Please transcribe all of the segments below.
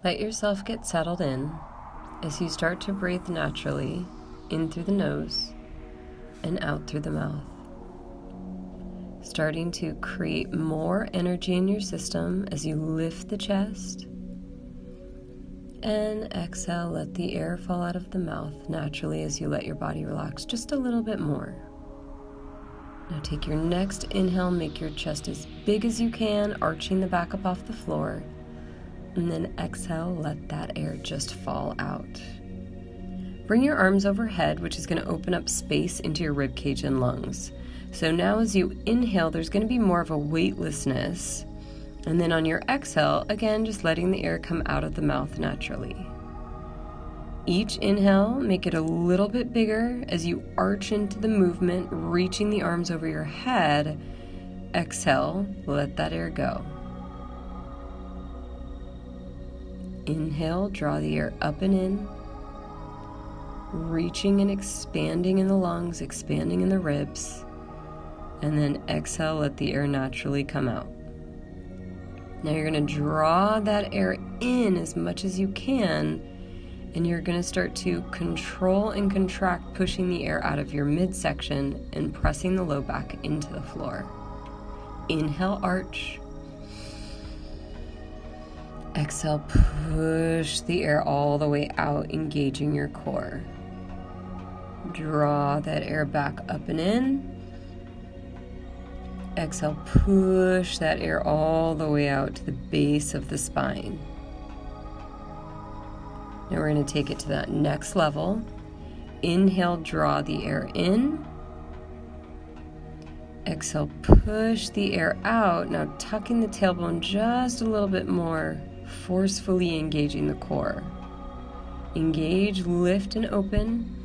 Let yourself get settled in as you start to breathe naturally in through the nose and out through the mouth. Starting to create more energy in your system as you lift the chest. And exhale, let the air fall out of the mouth naturally as you let your body relax just a little bit more. Now take your next inhale, make your chest as big as you can, arching the back up off the floor. And then exhale, let that air just fall out. Bring your arms overhead, which is going to open up space into your rib cage and lungs. So now as you inhale, there's going to be more of a weightlessness. And then on your exhale, again, just letting the air come out of the mouth naturally. Each inhale, make it a little bit bigger as you arch into the movement, reaching the arms over your head. Exhale, let that air go. Inhale, draw the air up and in, reaching and expanding in the lungs, expanding in the ribs. And then exhale, let the air naturally come out. Now you're going to draw that air in as much as you can, and you're going to start to control and contract, pushing the air out of your midsection and pressing the low back into the floor. Inhale, arch. Exhale, push the air all the way out, engaging your core. Draw that air back up and in. Exhale, push that air all the way out to the base of the spine. Now we're going to take it to that next level. Inhale, draw the air in. Exhale, push the air out. Now tucking the tailbone just a little bit more, forcefully engaging the core. Engage, lift, and open.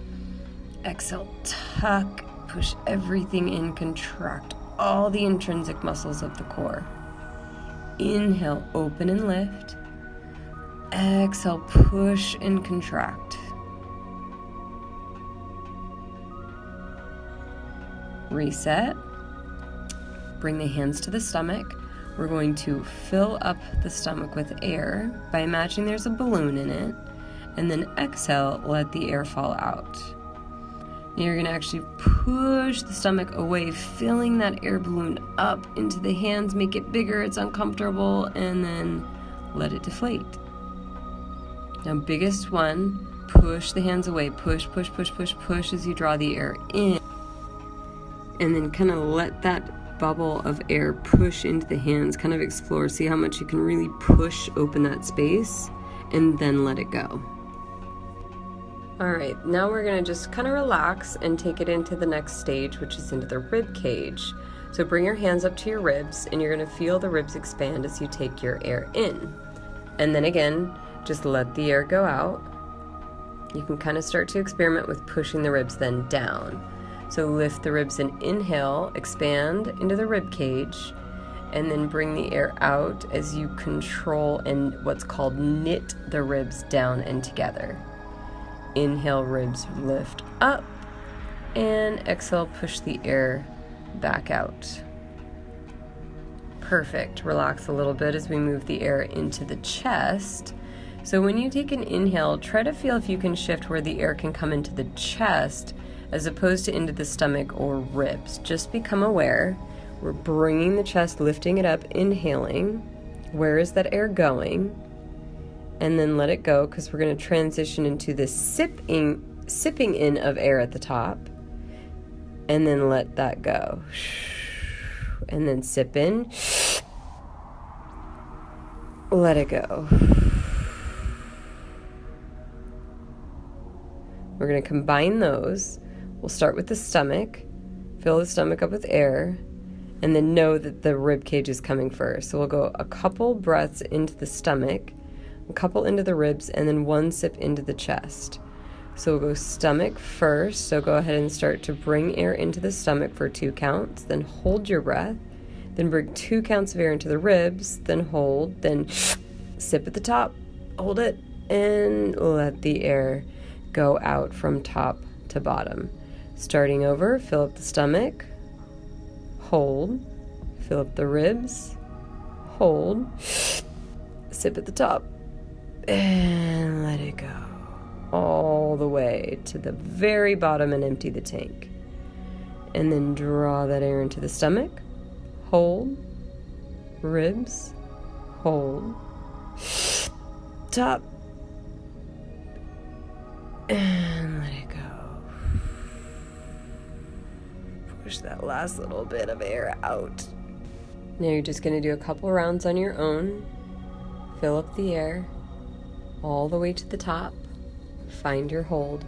Exhale, tuck, push everything in, contract all the intrinsic muscles of the core. Inhale, open and lift. Exhale, push and contract. Reset. Bring the hands to the stomach. We're going to fill up the stomach with air by imagining there's a balloon in it. And then exhale, let the air fall out. Now you're going to actually push the stomach away, filling that air balloon up into the hands, make it bigger, it's uncomfortable, and then let it deflate. Now biggest one, push the hands away, push, push, push, push, push as you draw the air in. And then kind of let that bubble of air push into the hands, kind of explore, see how much you can really push open that space, and then let it go. All right, now we're gonna just kind of relax and take it into the next stage, which is into the rib cage. So bring your hands up to your ribs, and you're gonna feel the ribs expand as you take your air in. And then again, just let the air go out. You can kind of start to experiment with pushing the ribs then down. So lift the ribs and inhale, expand into the rib cage, and then bring the air out as you control and what's called knit the ribs down and together. Inhale, ribs lift up, and exhale, push the air back out. Perfect. Relax a little bit as we move the air into the chest. So when you take an inhale, try to feel if you can shift where the air can come into the chest as opposed to into the stomach or ribs. Just become aware. We're bringing the chest, lifting it up, inhaling. Where is that air going? And then let it go, because we're going to transition into this sipping in of air at the top. And then let that go. And then sip in. Let it go. We're going to combine those. We'll start with the stomach. Fill the stomach up with air. And then know that the rib cage is coming first. So we'll go a couple breaths into the stomach, a couple into the ribs, and then one sip into the chest. So we'll go stomach first. So go ahead and start to bring air into the stomach for 2 counts. Then hold your breath. Then bring 2 counts of air into the ribs. Then hold. Then sip at the top. Hold it. And let the air go out from top to bottom. Starting over, fill up the stomach. Hold. Fill up the ribs. Hold. Sip at the top. And let it go all the way to the very bottom and empty the tank. And then draw that air into the stomach. Hold. Ribs. Hold. Top. And let it go. Push that last little bit of air out. Now you're just going to do a couple rounds on your own. Fill up the air all the way to the top. Find your hold.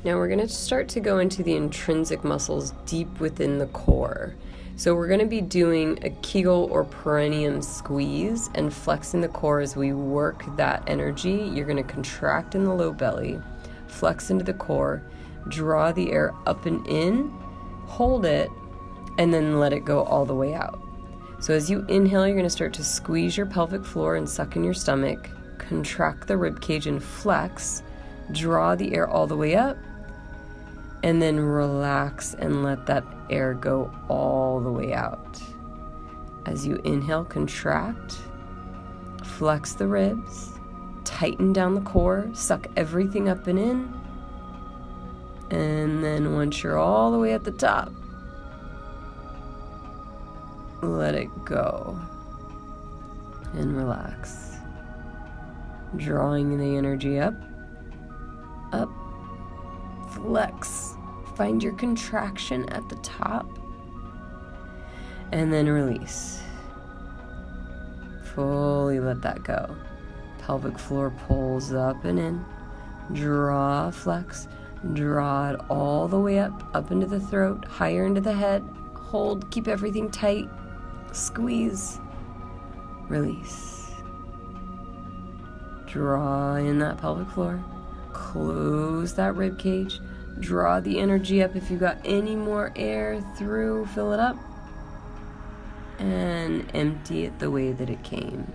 Now we're going to start to go into the intrinsic muscles deep within the core. So we're going to be doing a Kegel or perineum squeeze and flexing the core as we work that energy. You're going to contract in the low belly, flex into the core, draw the air up and in, hold it, and then let it go all the way out. So as you inhale, you're going to start to squeeze your pelvic floor and suck in your stomach, contract the rib cage and flex, draw the air all the way up, and then relax and let that air go all the way out. As you inhale, contract, flex the ribs, tighten down the core, suck everything up and in, and then once you're all the way at the top, let it go and relax. Drawing the energy up, up, flex. Find your contraction at the top, and then release. Fully let that go. Pelvic floor pulls up and in. Draw, flex. Draw it all the way up into the throat, higher into the head. Hold, keep everything tight. Squeeze. Release. Draw in that pelvic floor. Close that rib cage. Draw the energy up. If you got any more air through, fill it up. And empty it the way that it came.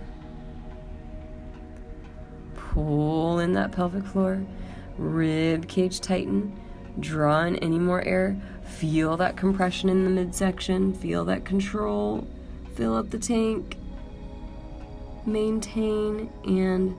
Pull in that pelvic floor. Rib cage tighten. Draw in any more air. Feel that compression in the midsection. Feel that control. Fill up the tank. Maintain and